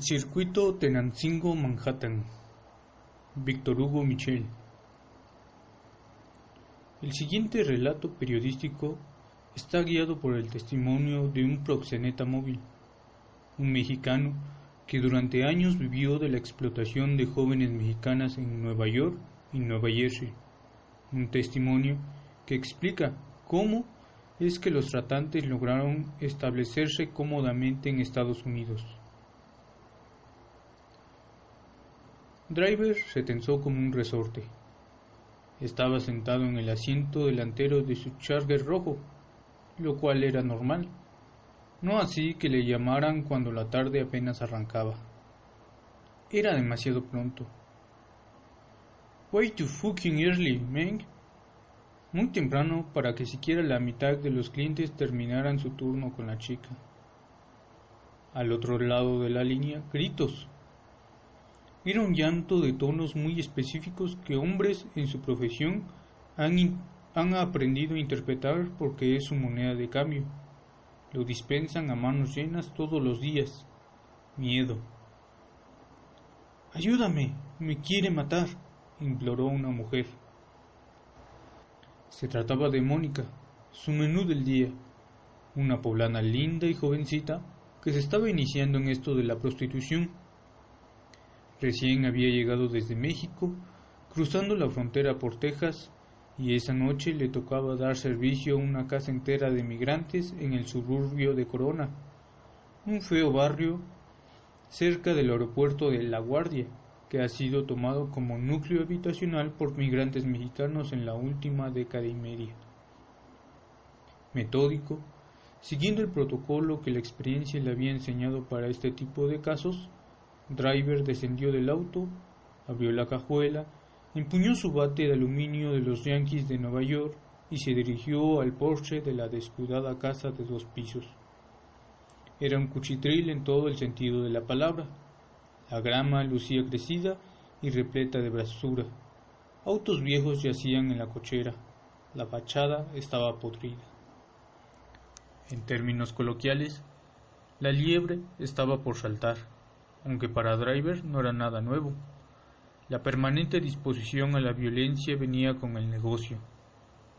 Circuito Tenancingo-Manhattan. Víctor Hugo Michel. El siguiente relato periodístico está guiado por el testimonio de un proxeneta móvil, un mexicano que durante años vivió de la explotación de jóvenes mexicanas en Nueva York y Nueva Jersey. Un testimonio que explica cómo es que los tratantes lograron establecerse cómodamente en Estados Unidos. Driver se tensó como un resorte. Estaba sentado en el asiento delantero de su Charger rojo, lo cual era normal. No así que le llamaran cuando la tarde apenas arrancaba. Era demasiado pronto. Way too fucking early, man. Muy temprano para que siquiera la mitad de los clientes terminaran su turno con la chica. Al otro lado de la línea, gritos. Era un llanto de tonos muy específicos que hombres en su profesión han aprendido a interpretar porque es su moneda de cambio. Lo dispensan a manos llenas todos los días. Miedo. «Ayúdame, me quiere matar», imploró una mujer. Se trataba de Mónica, su menú del día, una poblana linda y jovencita que se estaba iniciando en esto de la prostitución. Recién había llegado desde México, cruzando la frontera por Texas, y esa noche le tocaba dar servicio a una casa entera de migrantes en el suburbio de Corona, un feo barrio cerca del aeropuerto de La Guardia, que ha sido tomado como núcleo habitacional por migrantes mexicanos en la última década y media. Metódico, siguiendo el protocolo que la experiencia le había enseñado para este tipo de casos, Driver descendió del auto, abrió la cajuela, empuñó su bate de aluminio de los Yankees de Nueva York y se dirigió al porche de la descuidada casa de 2 pisos. Era un cuchitril en todo el sentido de la palabra. La grama lucía crecida y repleta de basura. Autos viejos yacían en la cochera. La fachada estaba podrida. En términos coloquiales, la liebre estaba por saltar, aunque para Driver no era nada nuevo. La permanente disposición a la violencia venía con el negocio.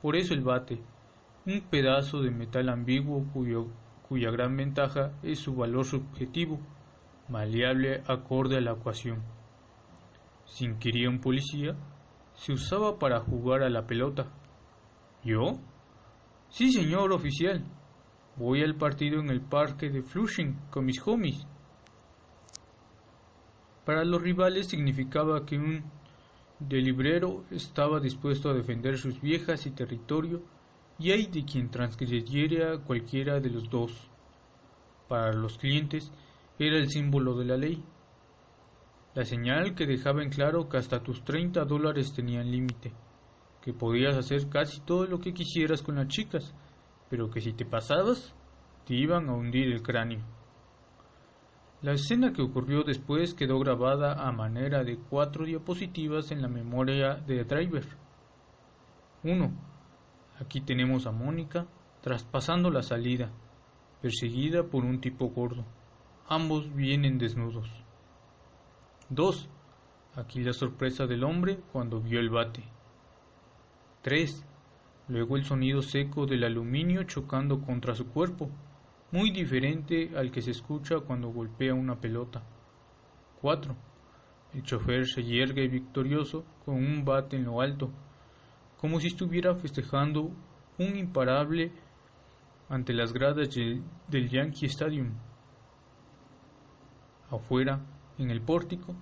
Por eso el bate, un pedazo de metal ambiguo cuya gran ventaja es su valor subjetivo, maleable acorde a la ocasión. Si inquiría un policía, se usaba para jugar a la pelota. ¿Yo? Sí, señor oficial. Voy al partido en el parque de Flushing con mis homies. Para los rivales significaba que un librero estaba dispuesto a defender sus viejas y territorio, y hay de quien transgrediera cualquiera de los dos. Para los clientes era el símbolo de la ley, la señal que dejaba en claro que hasta tus $30 tenían límite, que podías hacer casi todo lo que quisieras con las chicas, pero que si te pasabas, te iban a hundir el cráneo. La escena que ocurrió después quedó grabada a manera de 4 diapositivas en la memoria de Driver. 1. Aquí tenemos a Mónica traspasando la salida, perseguida por un tipo gordo. Ambos vienen desnudos. 2. Aquí la sorpresa del hombre cuando vio el bate. 3. Luego el sonido seco del aluminio chocando contra su cuerpo, muy diferente al que se escucha cuando golpea una pelota. 4. El chofer se yergue victorioso con un bate en lo alto, como si estuviera festejando un imparable ante las gradas del Yankee Stadium. Afuera, en el pórtico,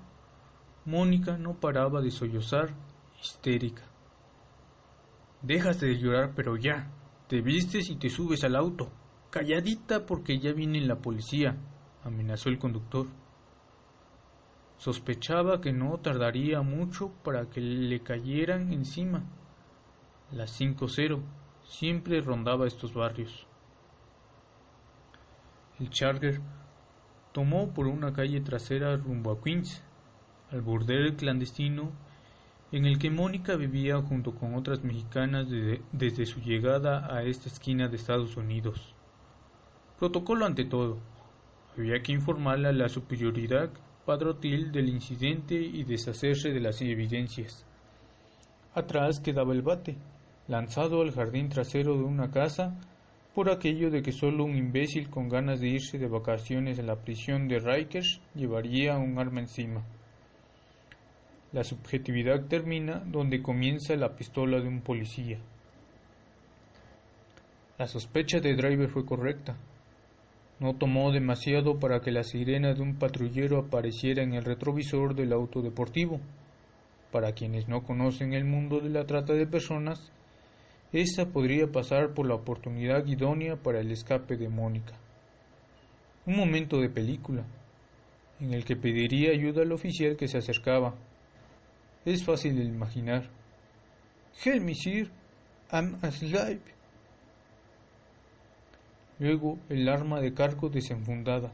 Mónica no paraba de sollozar, histérica. «Déjate de llorar, pero ya. Te vistes y te subes al auto. Calladita porque ya viene la policía», amenazó el conductor. Sospechaba que no tardaría mucho para que le cayeran encima. La 5-0 siempre rondaba estos barrios. El Charger tomó por una calle trasera rumbo a Queens, al burdel clandestino en el que Mónica vivía junto con otras mexicanas desde su llegada a esta esquina de Estados Unidos. Protocolo ante todo. Había que informarle a la superioridad padrotil del incidente y deshacerse de las evidencias. Atrás quedaba el bate, lanzado al jardín trasero de una casa, por aquello de que solo un imbécil con ganas de irse de vacaciones a la prisión de Rikers llevaría un arma encima. La subjetividad termina donde comienza la pistola de un policía. La sospecha de Driver fue correcta. No tomó demasiado para que la sirena de un patrullero apareciera en el retrovisor del auto deportivo. Para quienes no conocen el mundo de la trata de personas, esa podría pasar por la oportunidad idónea para el escape de Mónica. Un momento de película, en el que pediría ayuda al oficial que se acercaba. Es fácil de imaginar. "Help me, sir, I'm asleep". Luego el arma de cargo desenfundada,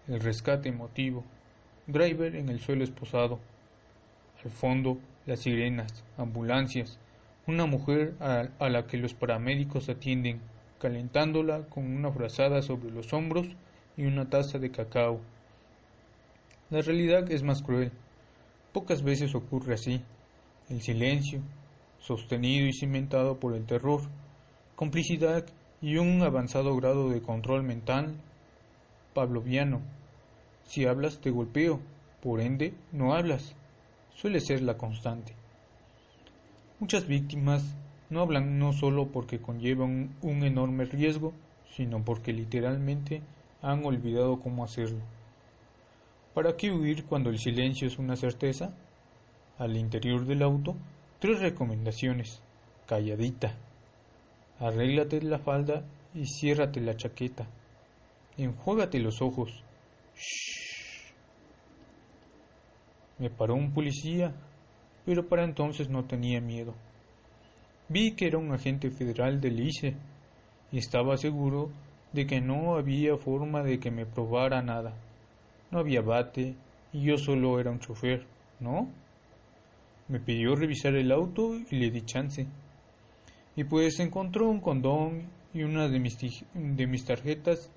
el rescate emotivo, Driver en el suelo esposado. Al fondo, las sirenas, ambulancias, una mujer a la que los paramédicos atienden, calentándola con una frazada sobre los hombros y una taza de cacao. La realidad es más cruel. Pocas veces ocurre así. El silencio, sostenido y cimentado por el terror, complicidad y un avanzado grado de control mental pavloviano. Si hablas te golpeo, por ende no hablas, suele ser la constante. Muchas víctimas no hablan no solo porque conllevan un enorme riesgo, sino porque literalmente han olvidado cómo hacerlo. ¿Para qué huir cuando el silencio es una certeza? Al interior del auto, 3 recomendaciones. Calladita. Arréglate la falda y ciérrate la chaqueta. Enjuágate los ojos. Shh. Me paró un policía, pero para entonces no tenía miedo. Vi que era un agente federal del ICE y estaba seguro de que no había forma de que me probara nada. No había bate y yo solo era un chofer, ¿no? Me pidió revisar el auto y le di chance. Y pues encontró un condón y una de mis tarjetas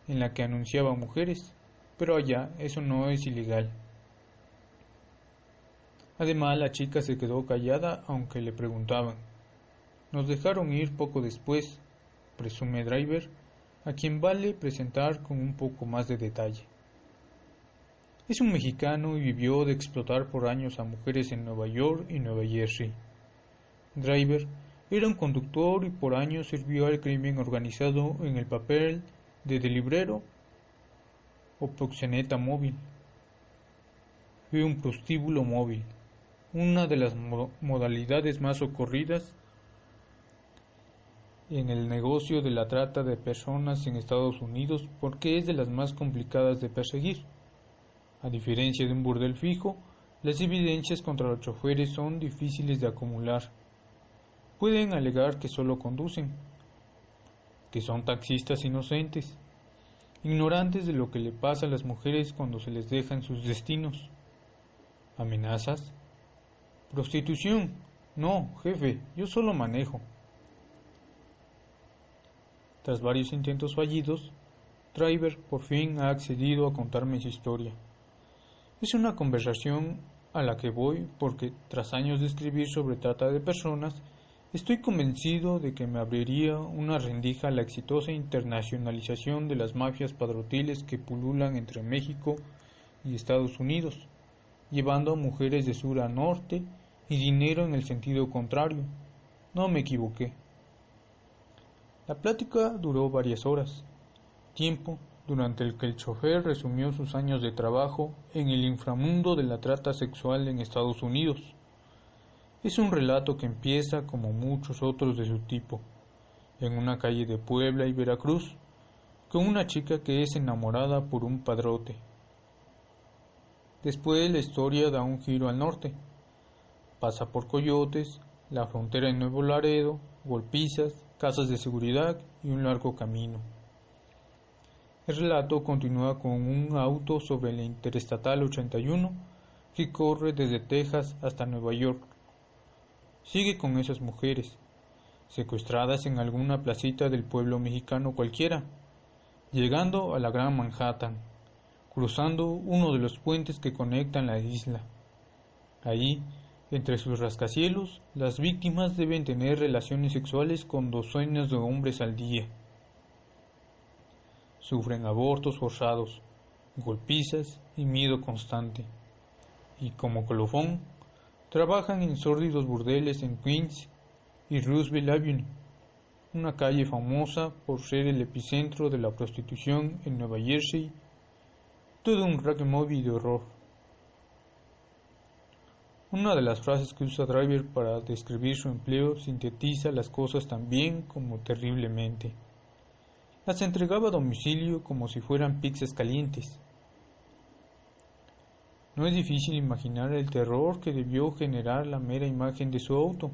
en la que anunciaba mujeres, pero allá eso no es ilegal. Además la chica se quedó callada aunque le preguntaban. Nos dejaron ir poco después, presume Driver, a quien vale presentar con un poco más de detalle. Es un mexicano y vivió de explotar por años a mujeres en Nueva York y Nueva Jersey. Driver era un conductor y por años sirvió al crimen organizado en el papel de librero o proxeneta móvil. Fue un prostíbulo móvil, una de las modalidades más ocurridas en el negocio de la trata de personas en Estados Unidos porque es de las más complicadas de perseguir. A diferencia de un burdel fijo, las evidencias contra los choferes son difíciles de acumular. Pueden alegar que solo conducen, que son taxistas inocentes, ignorantes de lo que le pasa a las mujeres cuando se les deja en sus destinos. ¿Amenazas? ¿Prostitución? No, jefe, yo solo manejo. Tras varios intentos fallidos, Driver por fin ha accedido a contarme su historia. Es una conversación a la que voy porque, tras años de escribir sobre trata de personas, estoy convencido de que me abriría una rendija a la exitosa internacionalización de las mafias padrotiles que pululan entre México y Estados Unidos, llevando a mujeres de sur a norte y dinero en el sentido contrario. No me equivoqué. La plática duró varias horas, tiempo durante el que el chofer resumió sus años de trabajo en el inframundo de la trata sexual en Estados Unidos. Es un relato que empieza, como muchos otros de su tipo, en una calle de Puebla y Veracruz, con una chica que es enamorada por un padrote. Después la historia da un giro al norte. Pasa por Coyotes, la frontera en Nuevo Laredo, golpizas, casas de seguridad y un largo camino. El relato continúa con un auto sobre la Interestatal 81 que corre desde Texas hasta Nueva York. Sigue con esas mujeres, secuestradas en alguna placita del pueblo mexicano cualquiera, llegando a la Gran Manhattan, cruzando uno de los puentes que conectan la isla. Allí, entre sus rascacielos, las víctimas deben tener relaciones sexuales con docenas de hombres al día. Sufren abortos forzados, golpizas y miedo constante. Y como colofón, trabajan en sórdidos burdeles en Queens y Roosevelt Avenue, una calle famosa por ser el epicentro de la prostitución en Nueva Jersey, todo un rag'n'movie de horror. Una de las frases que usa Driver para describir su empleo sintetiza las cosas tan bien como terriblemente. Las entregaba a domicilio como si fueran pizzas calientes. No es difícil imaginar el terror que debió generar la mera imagen de su auto,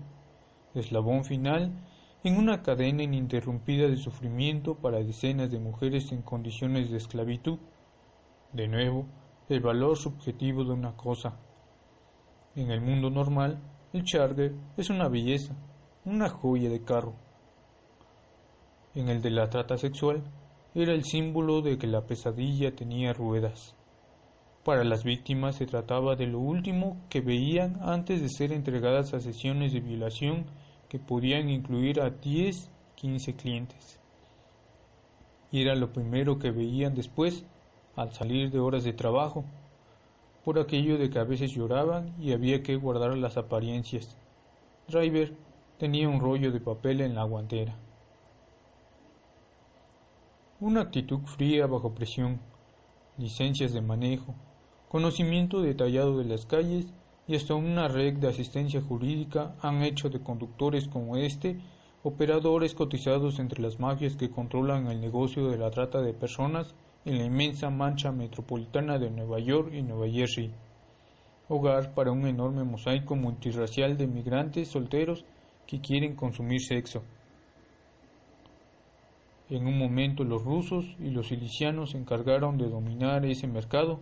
eslabón final en una cadena ininterrumpida de sufrimiento para decenas de mujeres en condiciones de esclavitud. De nuevo, el valor subjetivo de una cosa. En el mundo normal, el Charger es una belleza, una joya de carro. En el de la trata sexual, era el símbolo de que la pesadilla tenía ruedas. Para las víctimas se trataba de lo último que veían antes de ser entregadas a sesiones de violación que podían incluir a 10, 15 clientes. Y era lo primero que veían después, al salir de horas de trabajo, por aquello de que a veces lloraban y había que guardar las apariencias. Driver tenía un rollo de papel en la guantera. Una actitud fría bajo presión, licencias de manejo, conocimiento detallado de las calles y hasta una red de asistencia jurídica han hecho de conductores como este operadores cotizados entre las mafias que controlan el negocio de la trata de personas en la inmensa mancha metropolitana de Nueva York y Nueva Jersey, hogar para un enorme mosaico multirracial de migrantes solteros que quieren consumir sexo. En un momento los rusos y los sicilianos se encargaron de dominar ese mercado,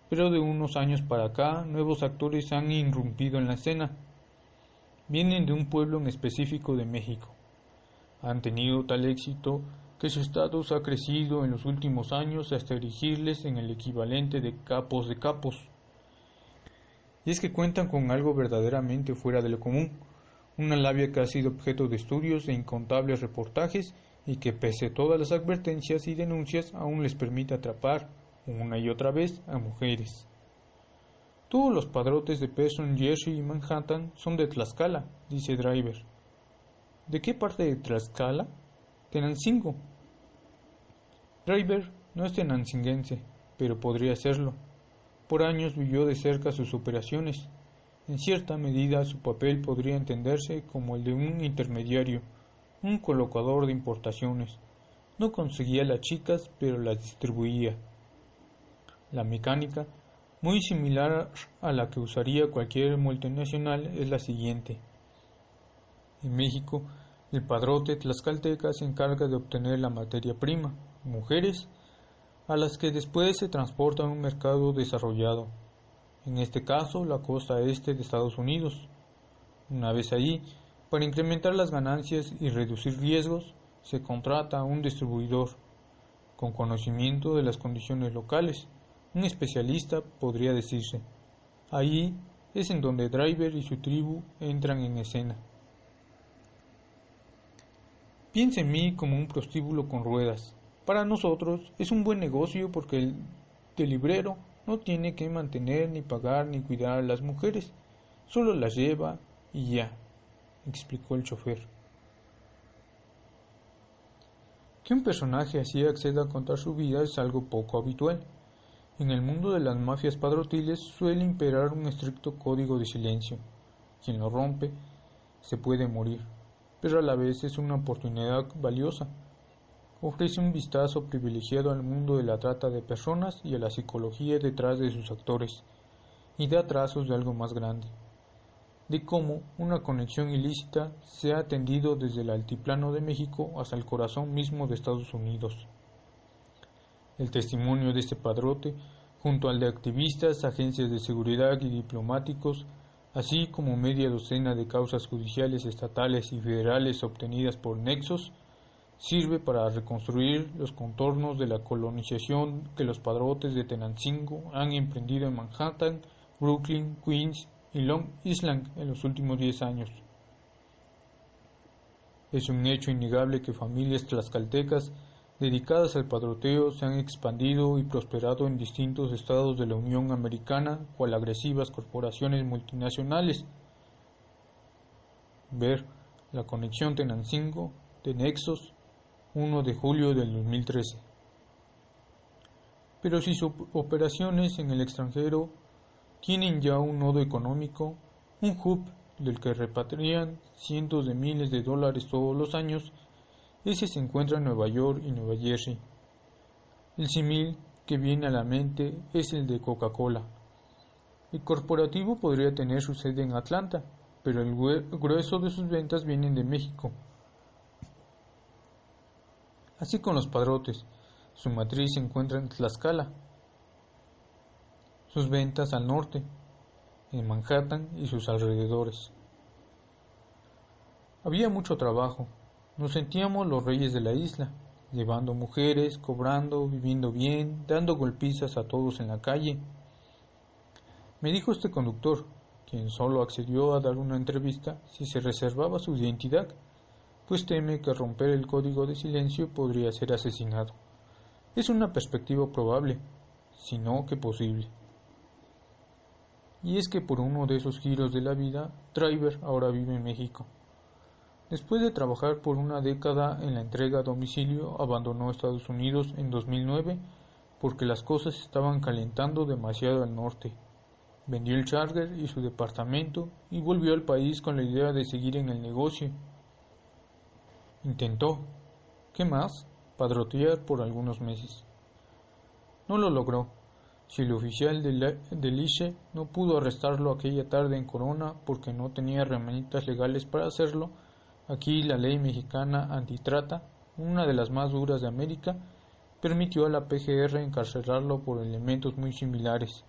pero de unos años para acá nuevos actores han irrumpido en la escena. Vienen de un pueblo en específico de México. Han tenido tal éxito que su estatus ha crecido en los últimos años hasta erigirles en el equivalente de capos de capos. Y es que cuentan con algo verdaderamente fuera de lo común, una labia que ha sido objeto de estudios e incontables reportajes y que pese a todas las advertencias y denuncias aún les permite atrapar, una y otra vez, a mujeres. Todos los padrotes de peso en Jersey y Manhattan son de Tlaxcala, dice Driver. ¿De qué parte de Tlaxcala? Tenancingo. Driver no es tenancinguense, pero podría serlo. Por años vivió de cerca sus operaciones. En cierta medida su papel podría entenderse como el de un intermediario, un colocador de importaciones. No conseguía las chicas, pero las distribuía. La mecánica, muy similar a la que usaría cualquier multinacional, es la siguiente. En México, el padrote tlaxcalteca se encarga de obtener la materia prima, mujeres, a las que después se transporta a un mercado desarrollado, en este caso la costa este de Estados Unidos. Una vez allí, para incrementar las ganancias y reducir riesgos, se contrata a un distribuidor, con conocimiento de las condiciones locales, un especialista podría decirse. Allí es en donde Driver y su tribu entran en escena. Piensa en mí como un prostíbulo con ruedas. Para nosotros es un buen negocio porque el librero no tiene que mantener, ni pagar, ni cuidar a las mujeres. Solo las lleva y ya, explicó el chofer. Que un personaje así acceda a contar su vida es algo poco habitual. En el mundo de las mafias padrotiles suele imperar un estricto código de silencio. Quien lo rompe se puede morir, pero a la vez es una oportunidad valiosa. Ofrece un vistazo privilegiado al mundo de la trata de personas y a la psicología detrás de sus actores, y da trazos de algo más grande, de cómo una conexión ilícita se ha tendido desde el altiplano de México hasta el corazón mismo de Estados Unidos. El testimonio de este padrote, junto al de activistas, agencias de seguridad y diplomáticos, así como media docena de causas judiciales estatales y federales obtenidas por nexos, sirve para reconstruir los contornos de la colonización que los padrotes de Tenancingo han emprendido en Manhattan, Brooklyn, Queens y Long Island en los últimos 10 años. Es un hecho innegable que familias tlaxcaltecas dedicadas al padroteo se han expandido y prosperado en distintos estados de la Unión Americana, cual agresivas corporaciones multinacionales. Ver la conexión Tenancingo de Nexos, 1 de julio del 2013. Pero si sus operaciones en el extranjero tienen ya un nodo económico, un hub del que repatrian cientos de miles de dólares todos los años, ese se encuentra en Nueva York y Nueva Jersey. El símil que viene a la mente es el de Coca-Cola. El corporativo podría tener su sede en Atlanta, pero el grueso de sus ventas vienen de México. Así con los padrotes, su matriz se encuentra en Tlaxcala, sus ventas al norte, en Manhattan y sus alrededores. Había mucho trabajo, nos sentíamos los reyes de la isla, llevando mujeres, cobrando, viviendo bien, dando golpizas a todos en la calle. Me dijo este conductor, quien solo accedió a dar una entrevista si se reservaba su identidad, pues teme que romper el código de silencio podría ser asesinado. Es una perspectiva probable, si no que posible. Y es que por uno de esos giros de la vida, Driver ahora vive en México. Después de trabajar por una década en la entrega a domicilio, abandonó Estados Unidos en 2009 porque las cosas estaban calentando demasiado al norte. Vendió el Charger y su departamento y volvió al país con la idea de seguir en el negocio. Intentó, ¿qué más?, padrotear por algunos meses. No lo logró. Si el oficial del ICE no pudo arrestarlo aquella tarde en Corona porque no tenía herramientas legales para hacerlo, aquí la ley mexicana antitrata, una de las más duras de América, permitió a la PGR encarcelarlo por elementos muy similares.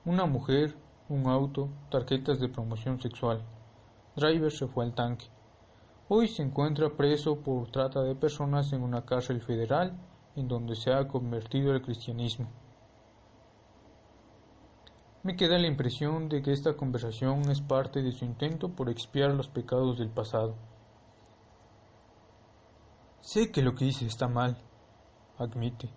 Una mujer, un auto, tarjetas de promoción sexual. Driver se fue al tanque. Hoy se encuentra preso por trata de personas en una cárcel federal en donde se ha convertido el cristianismo. Me queda la impresión de que esta conversación es parte de su intento por expiar los pecados del pasado. Sé que lo que hice está mal, admite.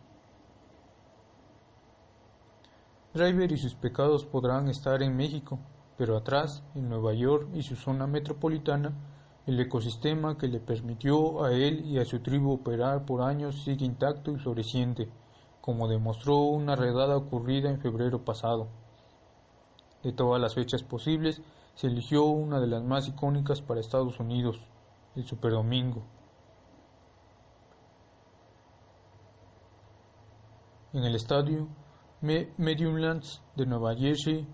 Driver y sus pecados podrán estar en México, pero atrás, en Nueva York y su zona metropolitana, el ecosistema que le permitió a él y a su tribu operar por años sigue intacto y floreciente, como demostró una redada ocurrida en febrero pasado. De todas las fechas posibles, se eligió una de las más icónicas para Estados Unidos, el Superdomingo. En el estadio Meadowlands de Nueva Jersey,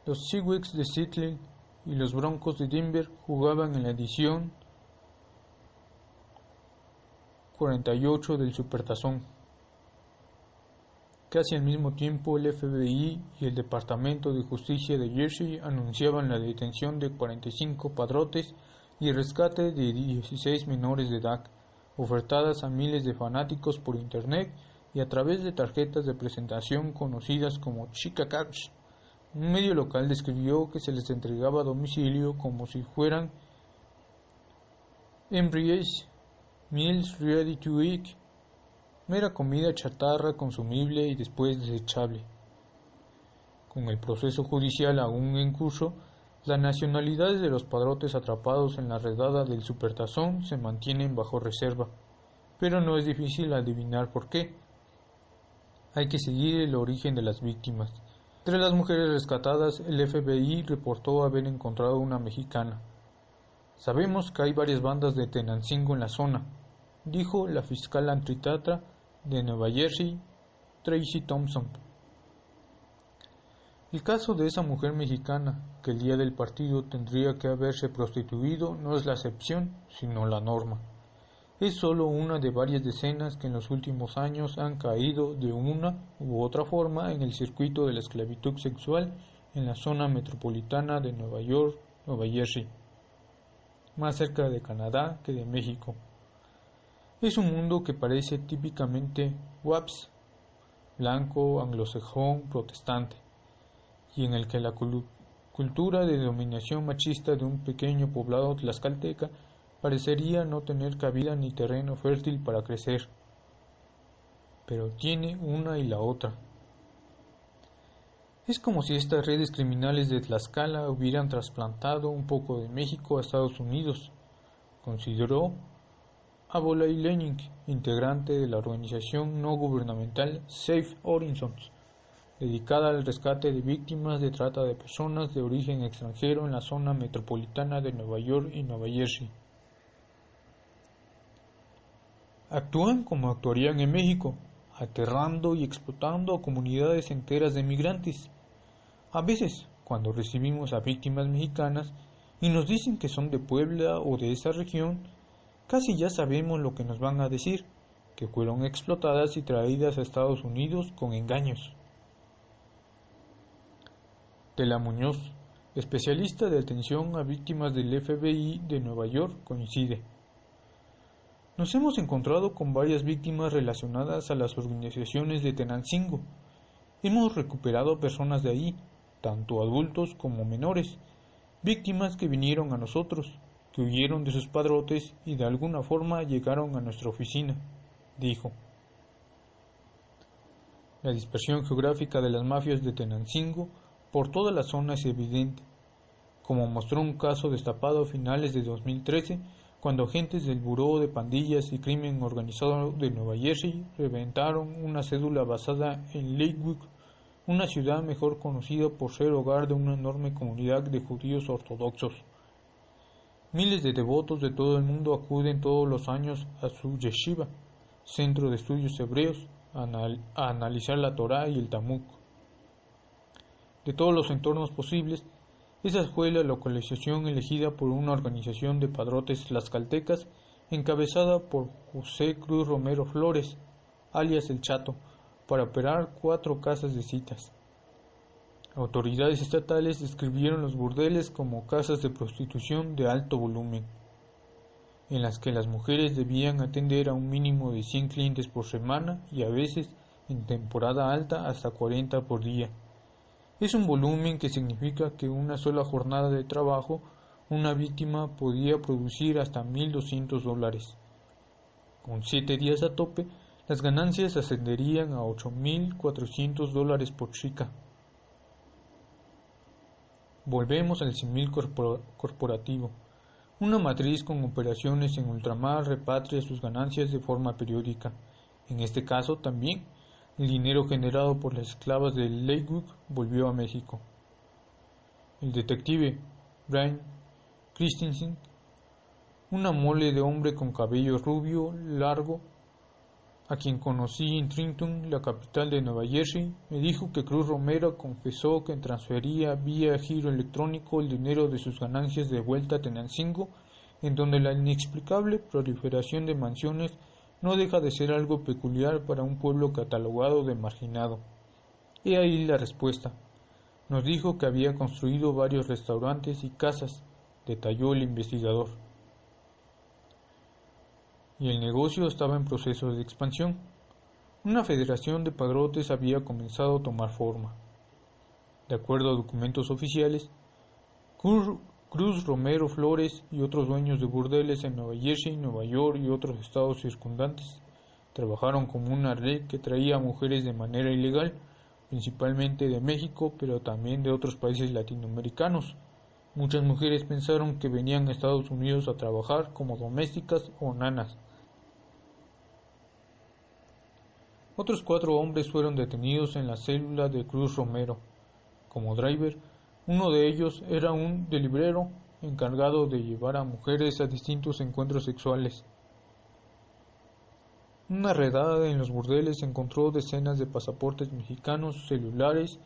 los Seahawks de Seattle y los Broncos de Denver jugaban en la edición 48 del Supertazón. Casi al mismo tiempo, el FBI y el Departamento de Justicia de Jersey anunciaban la detención de 45 padrotes y el rescate de 16 menores de edad, ofertadas a miles de fanáticos por internet y a través de tarjetas de presentación conocidas como Chica Cash. Un medio local describió que se les entregaba a domicilio como si fueran embryos, meals ready to eat, mera comida chatarra consumible y después desechable. Con el proceso judicial aún en curso, las nacionalidades de los padrotes atrapados en la redada del Supertazón se mantienen bajo reserva, pero no es difícil adivinar por qué. Hay que seguir el origen de las víctimas. Entre las mujeres rescatadas, el FBI reportó haber encontrado una mexicana. Sabemos que hay varias bandas de Tenancingo en la zona, dijo la fiscal antitrata de Nueva Jersey, Tracy Thompson. El caso de esa mujer mexicana, que el día del partido tendría que haberse prostituido, no es la excepción, sino la norma. Es solo una de varias decenas que en los últimos años han caído de una u otra forma en el circuito de la esclavitud sexual en la zona metropolitana de Nueva York, Nueva Jersey. más cerca de Canadá que de México. Es un mundo que parece típicamente WAPS, blanco, anglosajón, protestante, y en el que la cultura de dominación machista de un pequeño poblado tlaxcalteca parecería no tener cabida ni terreno fértil para crecer. Pero tiene una y la otra. Es como si estas redes criminales de Tlaxcala hubieran trasplantado un poco de México a Estados Unidos, consideró Abolay Lenin, integrante de la organización no gubernamental Safe Horizons, dedicada al rescate de víctimas de trata de personas de origen extranjero en la zona metropolitana de Nueva York y Nueva Jersey. Actúan como actuarían en México, aterrando y explotando a comunidades enteras de migrantes. A veces, cuando recibimos a víctimas mexicanas y nos dicen que son de Puebla o de esa región, casi ya sabemos lo que nos van a decir, que fueron explotadas y traídas a Estados Unidos con engaños. Tela Muñoz, especialista de atención a víctimas del FBI de Nueva York, coincide. Nos hemos encontrado con varias víctimas relacionadas a las organizaciones de Tenancingo. Hemos recuperado personas de ahí, tanto adultos como menores, víctimas que vinieron a nosotros, que huyeron de sus padrotes y de alguna forma llegaron a nuestra oficina, dijo. La dispersión geográfica de las mafias de Tenancingo por toda la zona es evidente, como mostró un caso destapado a finales de 2013, cuando agentes del Buró de Pandillas y Crimen Organizado de Nueva Jersey reventaron una cédula basada en Lakewood, una ciudad mejor conocida por ser hogar de una enorme comunidad de judíos ortodoxos. Miles de devotos de todo el mundo acuden todos los años a su yeshiva, centro de estudios hebreos, a analizar la Torá y el Talmud. De todos los entornos posibles, esa fue la localización elegida por una organización de padrotes tlaxcaltecas encabezada por José Cruz Romero Flores, alias El Chato, para operar 4 casas de citas. Autoridades estatales describieron los burdeles como casas de prostitución de alto volumen, en las que las mujeres debían atender a un mínimo de 100 clientes por semana y a veces, en temporada alta, hasta 40 por día. Es un volumen que significa que una sola jornada de trabajo una víctima podía producir hasta $1,200. Con 7 días a tope, las ganancias ascenderían a $8,400 por chica. Volvemos al símil corporativo. Una matriz con operaciones en ultramar repatria sus ganancias de forma periódica. En este caso también, el dinero generado por las esclavas de Lakewood volvió a México. El detective Brian Christensen, una mole de hombre con cabello rubio largo, a quien conocí en Trenton, la capital de Nueva Jersey, me dijo que Cruz Romero confesó que transfería vía giro electrónico el dinero de sus ganancias de vuelta a Tenancingo, en donde la inexplicable proliferación de mansiones no deja de ser algo peculiar para un pueblo catalogado de marginado. He ahí la respuesta. Nos dijo que había construido varios restaurantes y casas, detalló el investigador. Y el negocio estaba en proceso de expansión. Una federación de padrotes había comenzado a tomar forma. De acuerdo a documentos oficiales, Cruz Romero Flores y otros dueños de burdeles en Nueva Jersey, Nueva York y otros estados circundantes trabajaron como una red que traía a mujeres de manera ilegal, principalmente de México, pero también de otros países latinoamericanos. Muchas mujeres pensaron que venían a Estados Unidos a trabajar como domésticas o nanas. Otros 4 hombres fueron detenidos en la célula de Cruz Romero. Como driver, uno de ellos era un delibrero encargado de llevar a mujeres a distintos encuentros sexuales. Una redada en los burdeles encontró decenas de pasaportes mexicanos, celulares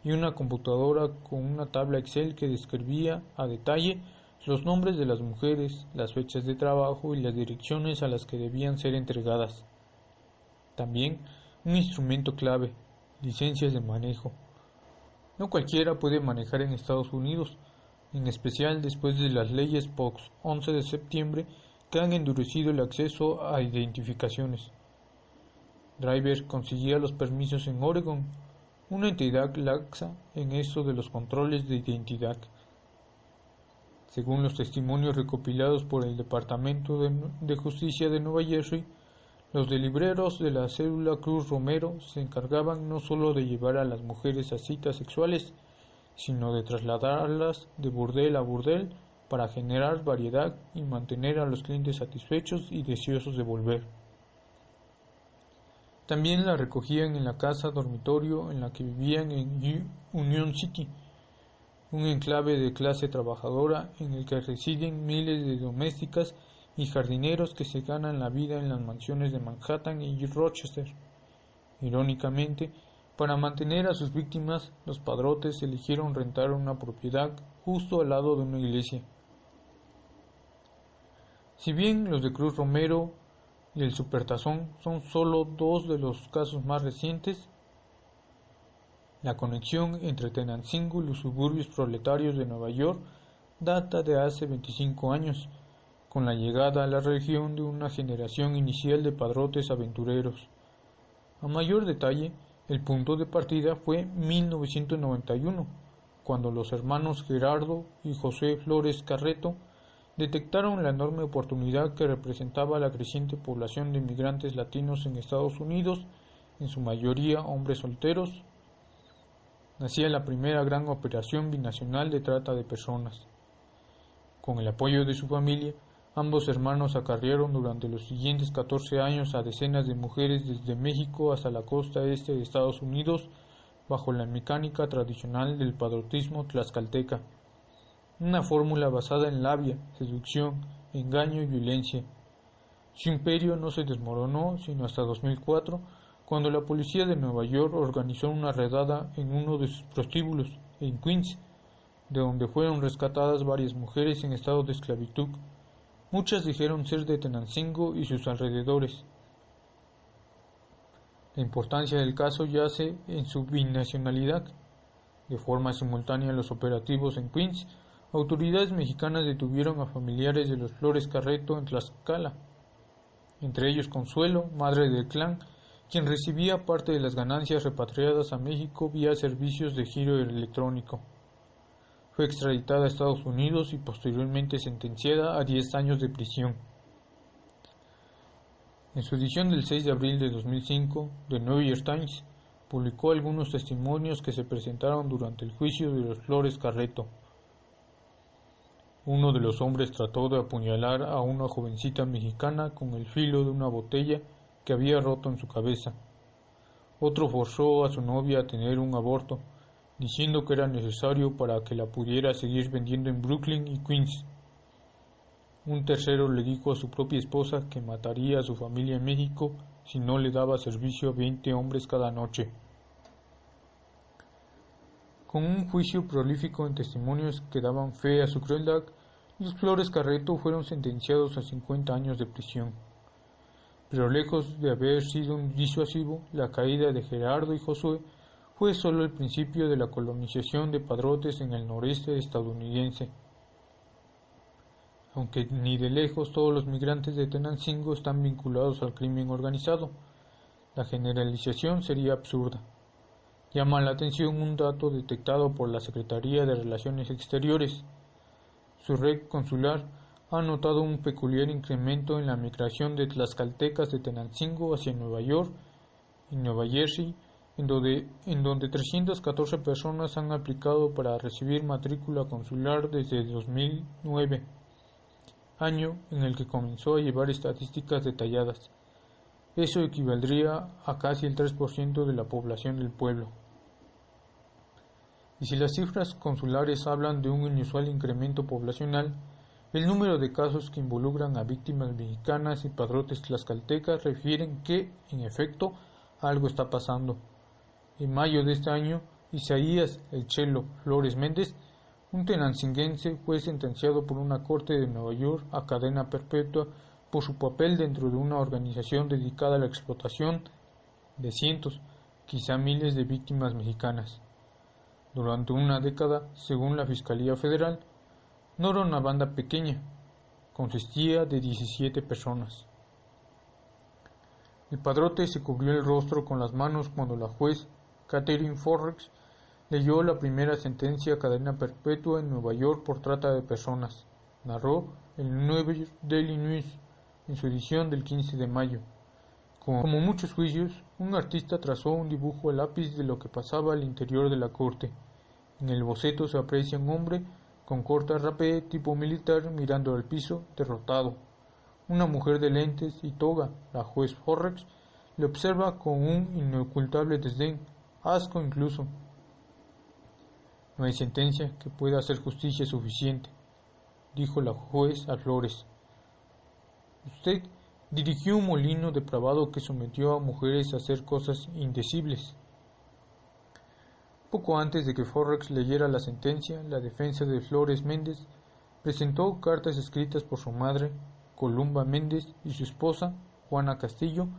y una computadora con una tabla Excel que describía a detalle los nombres de las mujeres, las fechas de trabajo y las direcciones a las que debían ser entregadas. También un instrumento clave, licencias de manejo. No cualquiera puede manejar en Estados Unidos, en especial después de las leyes post 11 de septiembre que han endurecido el acceso a identificaciones. Driver conseguía los permisos en Oregon, una entidad laxa en eso de los controles de identidad. Según los testimonios recopilados por el Departamento de Justicia de Nueva Jersey, los delibreros de la célula Cruz Romero se encargaban no solo de llevar a las mujeres a citas sexuales, sino de trasladarlas de burdel a burdel para generar variedad y mantener a los clientes satisfechos y deseosos de volver. También la recogían en la casa dormitorio en la que vivían en Union City, un enclave de clase trabajadora en el que residen miles de domésticas y jardineros que se ganan la vida en las mansiones de Manhattan y Rochester. Irónicamente, para mantener a sus víctimas, los padrotes eligieron rentar una propiedad justo al lado de una iglesia. Si bien los de Cruz Romero y el Supertazón son solo dos de los casos más recientes, la conexión entre Tenancingo y los suburbios proletarios de Nueva York data de hace 25 años, con la llegada a la región de una generación inicial de padrotes aventureros. A mayor detalle, el punto de partida fue 1991, cuando los hermanos Gerardo y José Flores Carreto detectaron la enorme oportunidad que representaba la creciente población de inmigrantes latinos en Estados Unidos, en su mayoría hombres solteros. Nacía la primera gran operación binacional de trata de personas. Con el apoyo de su familia, ambos hermanos acarrearon durante los siguientes 14 años a decenas de mujeres desde México hasta la costa este de Estados Unidos, bajo la mecánica tradicional del padrotismo tlaxcalteca, una fórmula basada en labia, seducción, engaño y violencia. Su imperio no se desmoronó sino hasta 2004, cuando la policía de Nueva York organizó una redada en uno de sus prostíbulos, en Queens, de donde fueron rescatadas varias mujeres en estado de esclavitud. Muchas dijeron ser de Tenancingo y sus alrededores. La importancia del caso yace en su binacionalidad. De forma simultánea a los operativos en Queens, autoridades mexicanas detuvieron a familiares de los Flores Carreto en Tlaxcala, entre ellos Consuelo, madre del clan, quien recibía parte de las ganancias repatriadas a México vía servicios de giro electrónico. Fue extraditada a Estados Unidos y posteriormente sentenciada a 10 años de prisión. En su edición del 6 de abril de 2005, The New York Times publicó algunos testimonios que se presentaron durante el juicio de los Flores Carreto. Uno de los hombres trató de apuñalar a una jovencita mexicana con el filo de una botella que había roto en su cabeza. Otro forzó a su novia a tener un aborto, diciendo que era necesario para que la pudiera seguir vendiendo en Brooklyn y Queens. Un tercero le dijo a su propia esposa que mataría a su familia en México si no le daba servicio a 20 hombres cada noche. Con un juicio prolífico en testimonios que daban fe a su crueldad, los Flores Carreto fueron sentenciados a 50 años de prisión. Pero lejos de haber sido un disuasivo, la caída de Gerardo y Josué fue solo el principio de la colonización de padrotes en el noreste estadounidense. Aunque ni de lejos todos los migrantes de Tenancingo están vinculados al crimen organizado, la generalización sería absurda. Llama la atención un dato detectado por la Secretaría de Relaciones Exteriores. Su red consular ha notado un peculiar incremento en la migración de tlaxcaltecas de Tenancingo hacia Nueva York y Nueva Jersey, en donde 314 personas han aplicado para recibir matrícula consular desde 2009, año en el que comenzó a llevar estadísticas detalladas. Eso equivaldría a casi el 3% de la población del pueblo. Y si las cifras consulares hablan de un inusual incremento poblacional, el número de casos que involucran a víctimas mexicanas y padrotes tlaxcaltecas refieren que, en efecto, algo está pasando. En mayo de este año, Isaías El Chelo Flores Méndez, un tenancinguense, fue sentenciado por una corte de Nueva York a cadena perpetua por su papel dentro de una organización dedicada a la explotación de cientos, quizá miles de víctimas mexicanas. Durante una década, según la Fiscalía Federal, No era una banda pequeña, consistía de 17 personas. El padrote se cubrió el rostro con las manos cuando la juez Catherine Forrest leyó la primera sentencia a cadena perpetua en Nueva York por trata de personas, narró el New York Daily News en su edición del 15 de mayo. Como muchos juicios, un artista trazó un dibujo a lápiz de lo que pasaba al interior de la corte. En el boceto se aprecia un hombre con corta rapé tipo militar mirando al piso, derrotado. Una mujer de lentes y toga, la juez Forrest, le observa con un inocultable desdén, asco incluso. No hay sentencia que pueda hacer justicia suficiente, dijo la juez a Flores. Usted dirigió un molino depravado que sometió a mujeres a hacer cosas indecibles. Poco antes de que Forrest leyera la sentencia, la defensa de Flores Méndez presentó cartas escritas por su madre, Columba Méndez, y su esposa, Juana Castillo,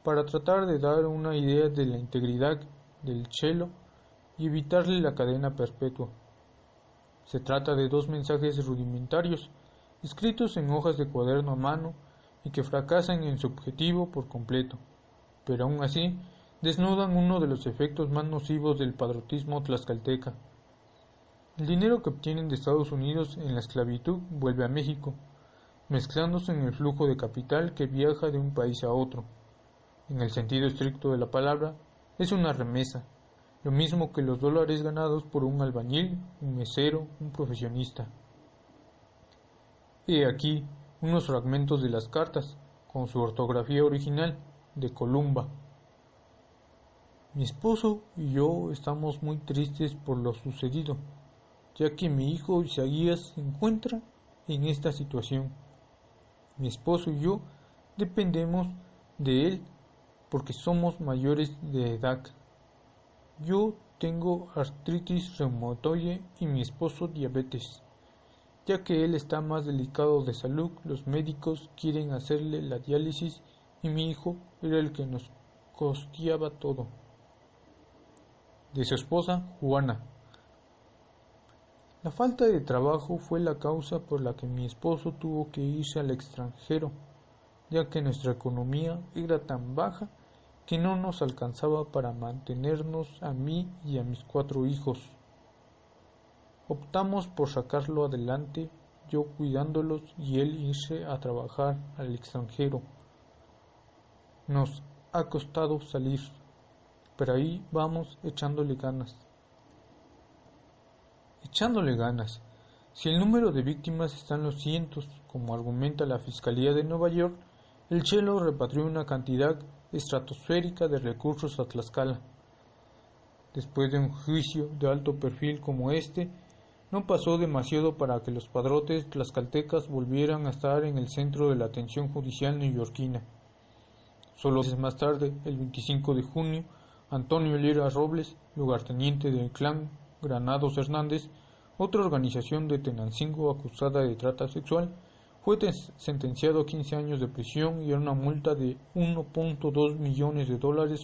para tratar de dar una idea de la integridad del Chelo y evitarle la cadena perpetua. Se trata de 2 mensajes rudimentarios, escritos en hojas de cuaderno a mano y que fracasan en su objetivo por completo, pero aún así desnudan uno de los efectos más nocivos del padrotismo tlaxcalteca. El dinero que obtienen de Estados Unidos en la esclavitud vuelve a México, mezclándose en el flujo de capital que viaja de un país a otro. En el sentido estricto de la palabra, es una remesa, lo mismo que los dólares ganados por un albañil, un mesero, un profesionista. He aquí unos fragmentos de las cartas, con su ortografía original, de Columba. Mi esposo y yo estamos muy tristes por lo sucedido, ya que mi hijo Isaías se encuentra en esta situación. Mi esposo y yo dependemos de él porque somos mayores de edad. Yo tengo artritis reumatoide y mi esposo diabetes. Ya que él está más delicado de salud, los médicos quieren hacerle la diálisis y mi hijo era el que nos costeaba todo. De su esposa, Juana. La falta de trabajo fue la causa por la que mi esposo tuvo que irse al extranjero, ya que nuestra economía era tan baja que no nos alcanzaba para mantenernos a mí y a mis 4 hijos. Optamos por sacarlo adelante, yo cuidándolos y él irse a trabajar al extranjero. Nos ha costado salir, pero ahí vamos echándole ganas. Echándole ganas. Si el número de víctimas está en los cientos, como argumenta la Fiscalía de Nueva York, el Chelo repatrió una cantidad estratosférica de recursos a Tlaxcala. Después de un juicio de alto perfil como este, no pasó demasiado para que los padrotes tlaxcaltecas volvieran a estar en el centro de la atención judicial neoyorquina. Solo meses más tarde, el 25 de junio, Antonio Lira Robles, lugarteniente del clan Granados Hernández, otra organización de Tenancingo acusada de trata sexual, fue sentenciado a 15 años de prisión y a una multa de $1.2 millones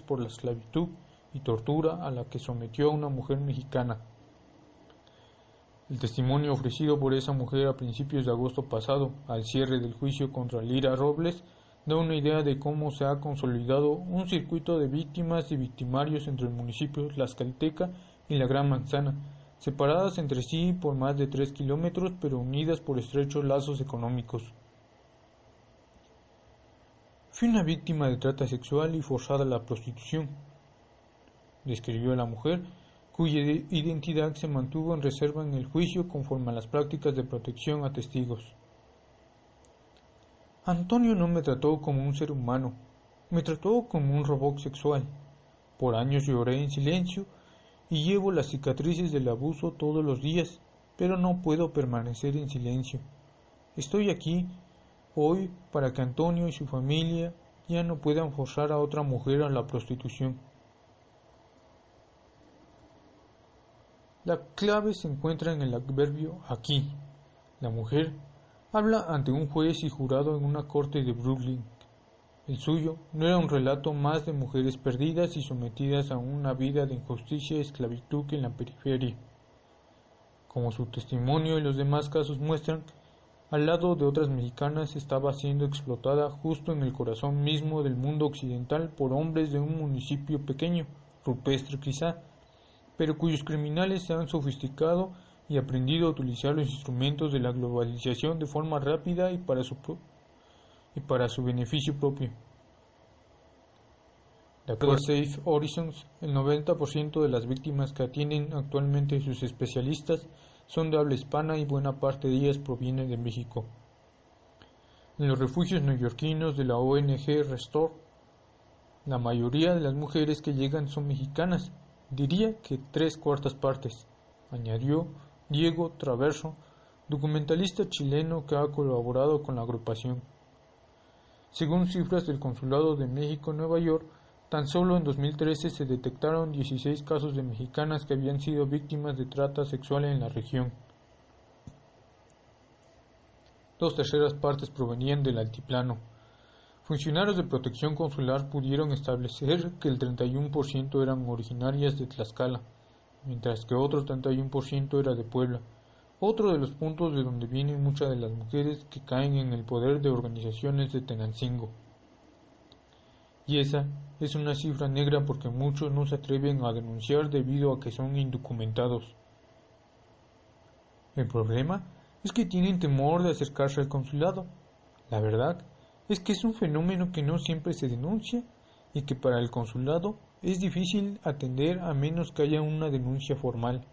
por la esclavitud y tortura a la que sometió a una mujer mexicana. El testimonio ofrecido por esa mujer a principios de agosto pasado, al cierre del juicio contra Lira Robles, da una idea de cómo se ha consolidado un circuito de víctimas y victimarios entre el municipio tlaxcalteca y la Gran Manzana, separadas entre sí por más de 3 kilómetros, pero unidas por estrechos lazos económicos. Fui una víctima de trata sexual y forzada a la prostitución, describió la mujer, cuya identidad se mantuvo en reserva en el juicio conforme a las prácticas de protección a testigos. Antonio no me trató como un ser humano, me trató como un robot sexual. Por años lloré en silencio y llevo las cicatrices del abuso todos los días, pero no puedo permanecer en silencio. Estoy aquí hoy para que Antonio y su familia ya no puedan forzar a otra mujer a la prostitución. La clave se encuentra en el adverbio aquí. La mujer habla ante un juez y jurado en una corte de Brooklyn. El suyo no era un relato más de mujeres perdidas y sometidas a una vida de injusticia y esclavitud en la periferia. Como su testimonio y los demás casos muestran, al lado de otras mexicanas estaba siendo explotada justo en el corazón mismo del mundo occidental por hombres de un municipio pequeño, rupestre quizá, pero cuyos criminales se han sofisticado y aprendido a utilizar los instrumentos de la globalización de forma rápida y para su beneficio propio. De acuerdo a Safe Horizons, el 90% de las víctimas que atienden actualmente sus especialistas son de habla hispana y buena parte de ellas proviene de México. En los refugios neoyorquinos de la ONG Restore, la mayoría de las mujeres que llegan son mexicanas, diría que 3/4 partes, añadió Diego Traverso, documentalista chileno que ha colaborado con la agrupación. Según cifras del Consulado de México en Nueva York, tan solo en 2013 se detectaron 16 casos de mexicanas que habían sido víctimas de trata sexual en la región. 2/3 partes provenían del altiplano. Funcionarios de protección consular pudieron establecer que el 31% eran originarias de Tlaxcala, mientras que otro 31% era de Puebla, otro de los puntos de donde vienen muchas de las mujeres que caen en el poder de organizaciones de Tenancingo. Y esa es una cifra negra porque muchos no se atreven a denunciar debido a que son indocumentados. El problema es que tienen temor de acercarse al consulado. La verdad es que es un fenómeno que no siempre se denuncia y que para el consulado es difícil atender a menos que haya una denuncia formal,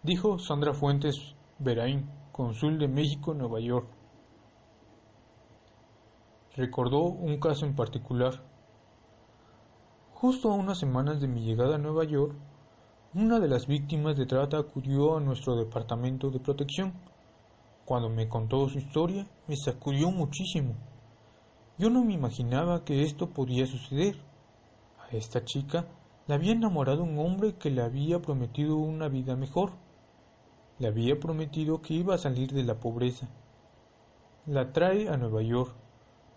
dijo Sandra Fuentes Verain, cónsul de México en Nueva York. Recordó un caso en particular. Justo a unas semanas de mi llegada a Nueva York, una de las víctimas de trata acudió a nuestro departamento de protección. Cuando me contó su historia, me sacudió muchísimo. Yo no me imaginaba que esto podía suceder. A esta chica la había enamorado un hombre que le había prometido una vida mejor. Le había prometido que iba a salir de la pobreza. La trae a Nueva York.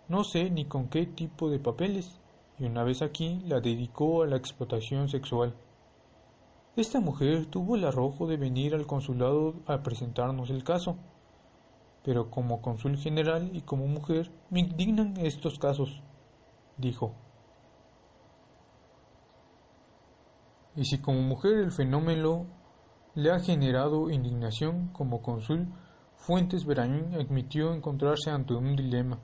No sé ni con qué tipo de papeles, y una vez aquí la dedicó a la explotación sexual. Esta mujer tuvo el arrojo de venir al consulado a presentarnos el caso, pero como cónsul general y como mujer me indignan estos casos, dijo. Y si como mujer el fenómeno le ha generado indignación, como cónsul, Fuentes Verain admitió encontrarse ante un dilema.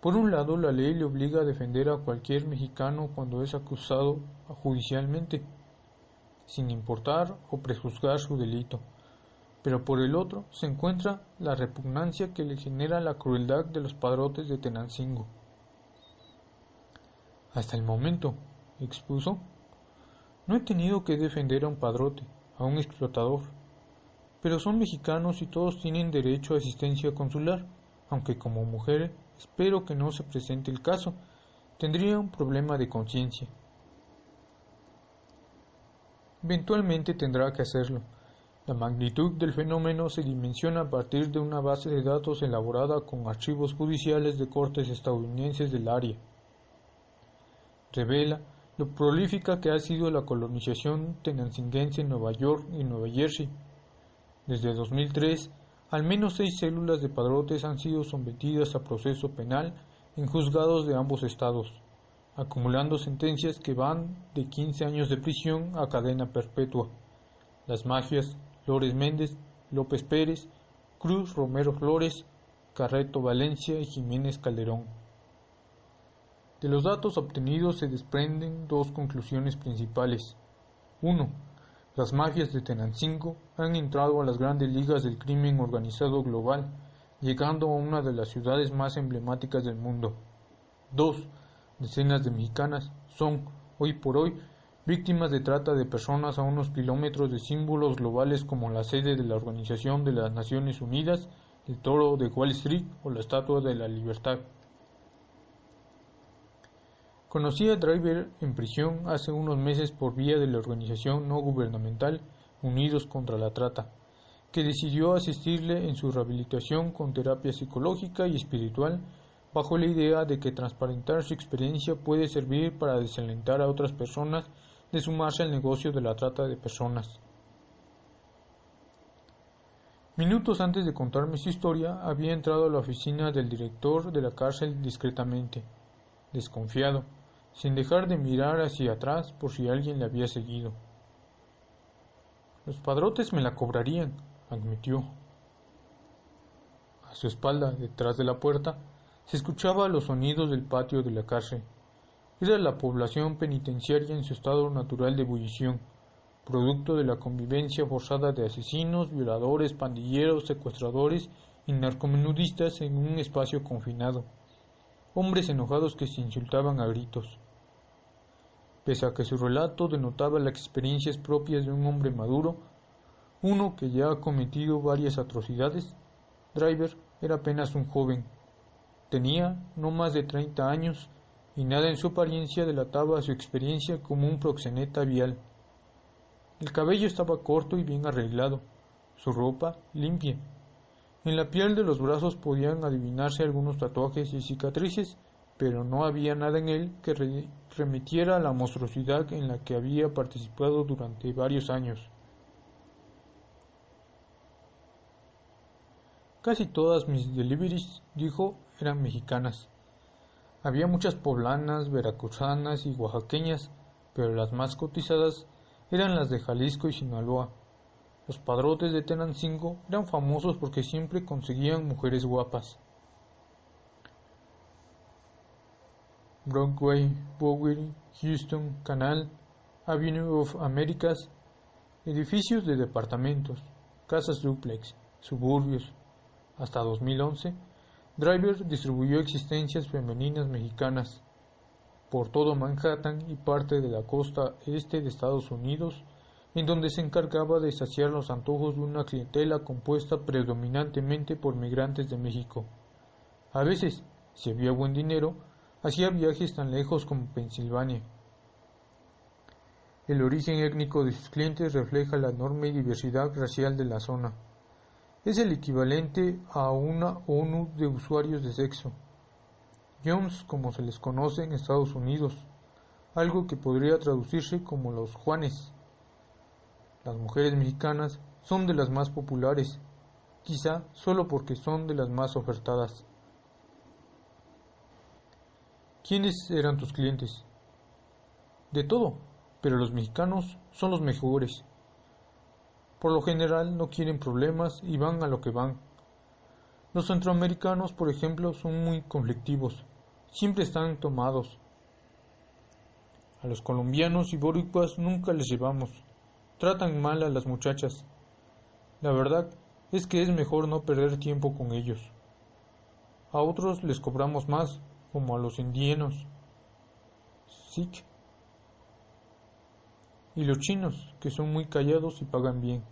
Por un lado, la ley le obliga a defender a cualquier mexicano cuando es acusado judicialmente, sin importar o prejuzgar su delito. Pero por el otro se encuentra la repugnancia que le genera la crueldad de los padrotes de Tenancingo. Hasta el momento, expuso, no he tenido que defender a un padrote, a un explotador, pero son mexicanos y todos tienen derecho a asistencia consular, aunque como mujer espero que no se presente el caso, tendría un problema de conciencia. Eventualmente tendrá que hacerlo. La magnitud del fenómeno se dimensiona a partir de una base de datos elaborada con archivos judiciales de cortes estadounidenses del área. Revela lo prolífica que ha sido la colonización tenancinguense en Nueva York y Nueva Jersey. Desde 2003, al menos 6 células de padrotes han sido sometidas a proceso penal en juzgados de ambos estados, acumulando sentencias que van de 15 años de prisión a cadena perpetua. Las magias Flores Méndez, López Pérez, Cruz Romero Flores, Carreto Valencia y Jiménez Calderón. De los datos obtenidos se desprenden dos conclusiones principales. 1. Las mafias de Tenancingo han entrado a las grandes ligas del crimen organizado global, llegando a una de las ciudades más emblemáticas del mundo. 2. Decenas de mexicanas son, hoy por hoy, víctimas de trata de personas a unos kilómetros de símbolos globales como la sede de la Organización de las Naciones Unidas, el Toro de Wall Street o la Estatua de la Libertad. Conocí a Driver en prisión hace unos meses por vía de la organización no gubernamental Unidos contra la Trata, que decidió asistirle en su rehabilitación con terapia psicológica y espiritual, bajo la idea de que transparentar su experiencia puede servir para desalentar a otras personas de sumarse al negocio de la trata de personas. Minutos antes de contarme su historia, había entrado a la oficina del director de la cárcel discretamente, desconfiado, sin dejar de mirar hacia atrás por si alguien le había seguido. Los padrotes me la cobrarían, admitió. A su espalda, detrás de la puerta, se escuchaban los sonidos del patio de la cárcel. Era la población penitenciaria en su estado natural de ebullición, producto de la convivencia forzada de asesinos, violadores, pandilleros, secuestradores y narcomenudistas en un espacio confinado. Hombres enojados que se insultaban a gritos. Pese a que su relato denotaba las experiencias propias de un hombre maduro, uno que ya ha cometido varias atrocidades, Driver era apenas un joven. Tenía no más de 30 años y nada en su apariencia delataba su experiencia como un proxeneta vial. El cabello estaba corto y bien arreglado, su ropa limpia. En la piel de los brazos podían adivinarse algunos tatuajes y cicatrices, pero no había nada en él que remitiera a la monstruosidad en la que había participado durante varios años. Casi todas mis deliveries, dijo, eran mexicanas. Había muchas poblanas, veracruzanas y oaxaqueñas, pero las más cotizadas eran las de Jalisco y Sinaloa. Los padrotes de Tenancingo eran famosos porque siempre conseguían mujeres guapas. Broadway, Bowery, Houston, Canal, Avenue of Americas, edificios de departamentos, casas dúplex, suburbios. Hasta 2011, Driver distribuyó existencias femeninas mexicanas por todo Manhattan y parte de la costa este de Estados Unidos, en donde se encargaba de saciar los antojos de una clientela compuesta predominantemente por migrantes de México. A veces, si había buen dinero, hacía viajes tan lejos como Pensilvania. El origen étnico de sus clientes refleja la enorme diversidad racial de la zona. Es el equivalente a una ONU de usuarios de sexo. Jones, como se les conoce en Estados Unidos, algo que podría traducirse como los Juanes. Las mujeres mexicanas son de las más populares, quizá solo porque son de las más ofertadas. ¿Quiénes eran tus clientes? De todo, pero los mexicanos son los mejores. Por lo general no quieren problemas y van a lo que van. Los centroamericanos, por ejemplo, son muy conflictivos. Siempre están tomados. A los colombianos y boricuas nunca les llevamos. Tratan mal a las muchachas. La verdad es que es mejor no perder tiempo con ellos. A otros les cobramos más, como a los indígenas, Sikh, y los chinos, que son muy callados y pagan bien.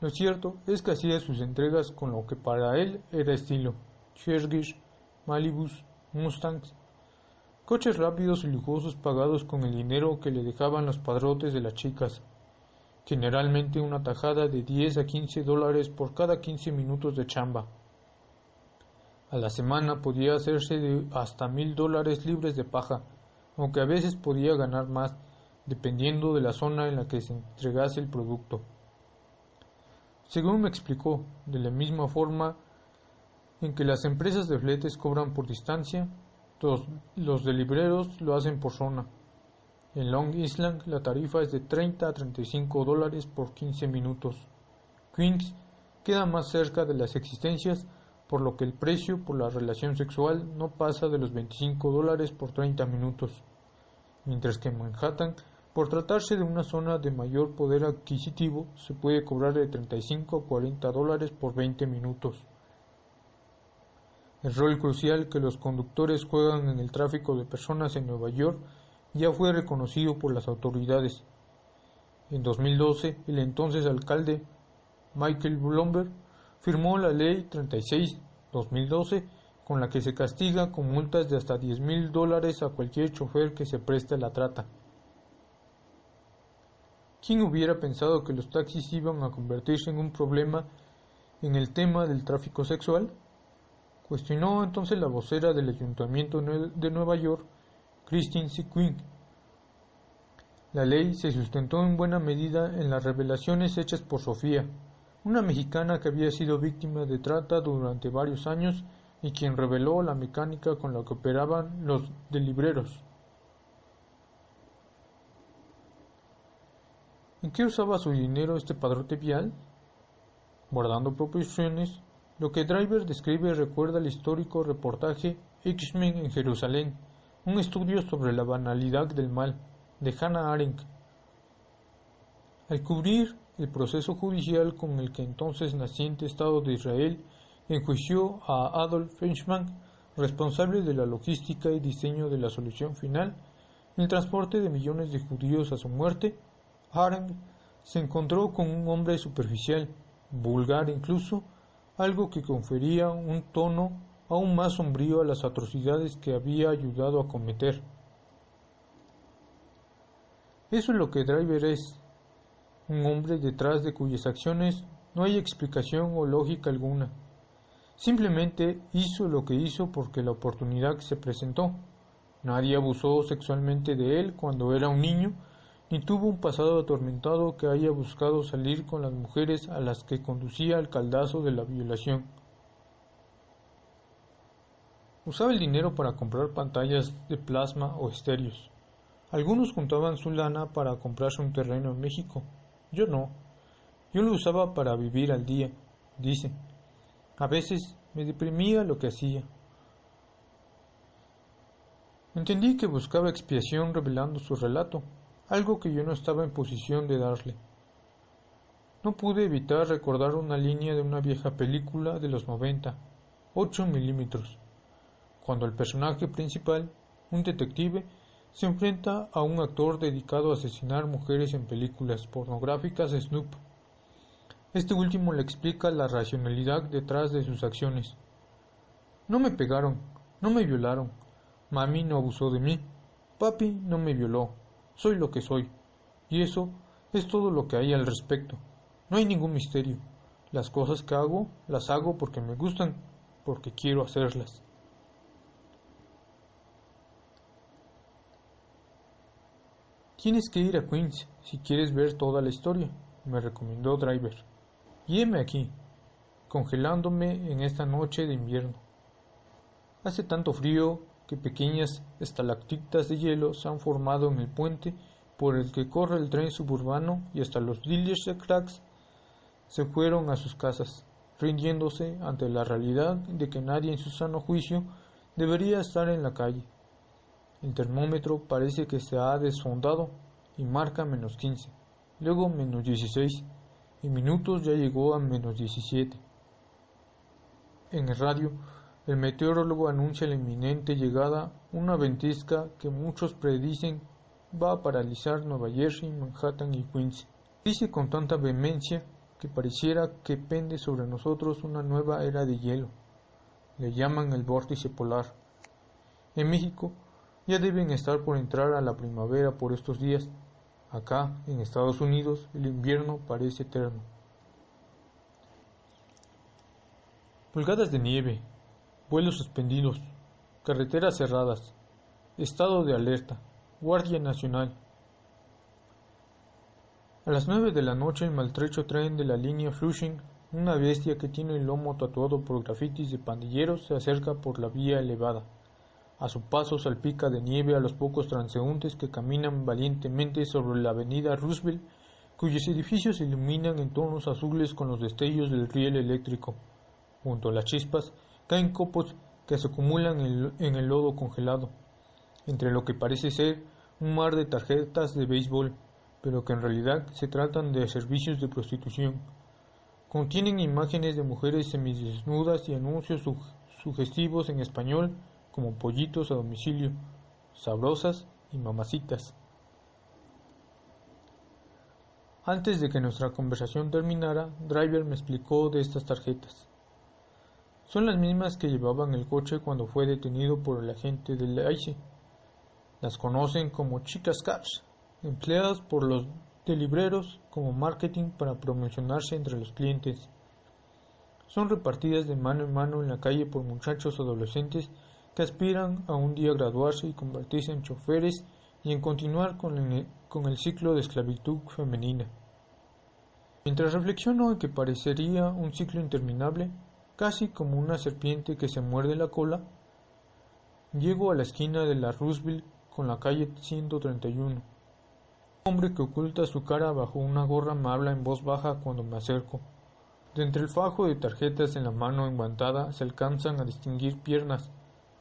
Lo cierto es que hacía sus entregas con lo que para él era estilo: Chargers, Malibus, Mustangs, coches rápidos y lujosos pagados con el dinero que le dejaban los padrotes de las chicas, generalmente una tajada de 10 a 15 dólares por cada 15 minutos de chamba. A la semana podía hacerse de hasta $1,000 libres de paja, aunque a veces podía ganar más, dependiendo de la zona en la que se entregase el producto. Según me explicó, de la misma forma en que las empresas de fletes cobran por distancia, los delibreros lo hacen por zona. En Long Island la tarifa es de 30 a 35 dólares por 15 minutos. Queens queda más cerca de las existencias, por lo que el precio por la relación sexual no pasa de los 25 dólares por 30 minutos, mientras que en Manhattan, por tratarse de una zona de mayor poder adquisitivo, se puede cobrar de 35 a 40 dólares por 20 minutos. El rol crucial que los conductores juegan en el tráfico de personas en Nueva York ya fue reconocido por las autoridades. En 2012, el entonces alcalde Michael Bloomberg firmó la Ley 36/2012, con la que se castiga con multas de hasta $10,000 a cualquier chofer que se preste a la trata. ¿Quién hubiera pensado que los taxis iban a convertirse en un problema en el tema del tráfico sexual? Cuestionó entonces la vocera del Ayuntamiento de Nueva York, Christine C. Quinn. La ley se sustentó en buena medida en las revelaciones hechas por Sofía, una mexicana que había sido víctima de trata durante varios años y quien reveló la mecánica con la que operaban los delibreros. ¿En qué usaba su dinero este padrote vial? Guardando proporciones, lo que Driver describe recuerda el histórico reportaje X-Men en Jerusalén, un estudio sobre la banalidad del mal, de Hannah Arendt. Al cubrir el proceso judicial con el que entonces naciente Estado de Israel enjuició a Adolf Eichmann, responsable de la logística y diseño de la solución final, el transporte de millones de judíos a su muerte, Arendt se encontró con un hombre superficial, vulgar incluso, algo que confería un tono aún más sombrío a las atrocidades que había ayudado a cometer. Eso es lo que Driver es, un hombre detrás de cuyas acciones no hay explicación o lógica alguna. Simplemente hizo lo que hizo porque la oportunidad se presentó. Nadie abusó sexualmente de él cuando era un niño, ni tuvo un pasado atormentado que haya buscado salir con las mujeres a las que conducía al caldazo de la violación. Usaba el dinero para comprar pantallas de plasma o estéreos. Algunos juntaban su lana para comprarse un terreno en México. Yo no. Yo lo usaba para vivir al día, dice. A veces me deprimía lo que hacía. Entendí que buscaba expiación revelando su relato, algo que yo no estaba en posición de darle. No pude evitar recordar una línea de una vieja película de los 90, 8 milímetros, cuando el personaje principal, un detective, se enfrenta a un actor dedicado a asesinar mujeres en películas pornográficas snoop. Este último le explica la racionalidad detrás de sus acciones. No me pegaron, no me violaron, mami no abusó de mí, papi no me violó, soy lo que soy, y eso es todo lo que hay al respecto. No hay ningún misterio. Las cosas que hago, las hago porque me gustan, porque quiero hacerlas. Tienes que ir a Queens si quieres ver toda la historia, me recomendó Driver. Y heme aquí, congelándome en esta noche de invierno. Hace tanto frío que pequeñas estalactitas de hielo se han formado en el puente por el que corre el tren suburbano y hasta los Dillerse Cracks se fueron a sus casas, rindiéndose ante la realidad de que nadie en su sano juicio debería estar en la calle. El termómetro parece que se ha desfondado y marca -15, luego -16, en minutos ya llegó a -17. En el radio, el meteorólogo anuncia la inminente llegada una ventisca que muchos predicen va a paralizar Nueva Jersey, Manhattan y Queens. Dice con tanta vehemencia que pareciera que pende sobre nosotros una nueva era de hielo. Le llaman el vórtice polar. En México ya deben estar por entrar a la primavera por estos días. Acá, en Estados Unidos, el invierno parece eterno. Pulgadas de nieve, vuelos suspendidos, carreteras cerradas, estado de alerta, Guardia Nacional. A las 9 de la noche el maltrecho tren de la línea Flushing, una bestia que tiene el lomo tatuado por grafitis de pandilleros, se acerca por la vía elevada. A su paso salpica de nieve a los pocos transeúntes que caminan valientemente sobre la avenida Roosevelt, cuyos edificios se iluminan en tonos azules con los destellos del riel eléctrico. Junto a las chispas caen copos que se acumulan en el lodo congelado, entre lo que parece ser un mar de tarjetas de béisbol, pero que en realidad se tratan de servicios de prostitución. Contienen imágenes de mujeres semidesnudas y anuncios sugestivos en español como pollitos a domicilio, sabrosas y mamacitas. Antes de que nuestra conversación terminara, Driver me explicó de estas tarjetas. Son las mismas que llevaba en el coche cuando fue detenido por el agente del ICE. Las conocen como chicas cash, empleadas por los delibreros como marketing para promocionarse entre los clientes. Son repartidas de mano en mano en la calle por muchachos adolescentes que aspiran a un día graduarse y convertirse en choferes y en continuar con el ciclo de esclavitud femenina. Mientras reflexiono en que parecería un ciclo interminable, casi como una serpiente que se muerde la cola, llego a la esquina de la Roosevelt con la calle 131. Un hombre que oculta su cara bajo una gorra me habla en voz baja cuando me acerco. De entre el fajo de tarjetas en la mano enguantada se alcanzan a distinguir piernas,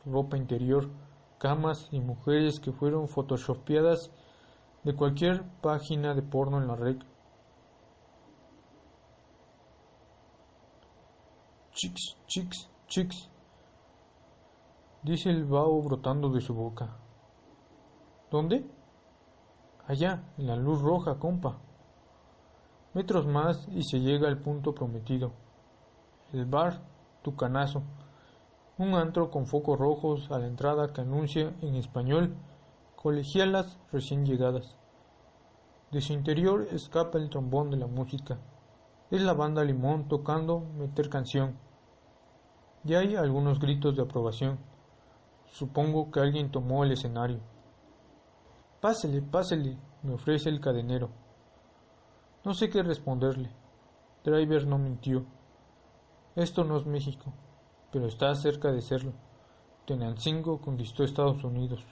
ropa interior, camas y mujeres que fueron photoshopeadas de cualquier página de porno en la red. Chicks, chicks, chicks, dice el vaho brotando de su boca. ¿Dónde? Allá, en la luz roja, compa. Metros más y se llega al punto prometido. El bar Tucanazo, un antro con focos rojos a la entrada que anuncia en español colegialas recién llegadas. De su interior escapa el trombón de la música. Es la banda Limón tocando meter canción. Ya hay algunos gritos de aprobación. Supongo que alguien tomó el escenario. Pásele, pásele, me ofrece el cadenero. No sé qué responderle. Driver no mintió. Esto no es México, pero está cerca de serlo. Tenancingo conquistó Estados Unidos.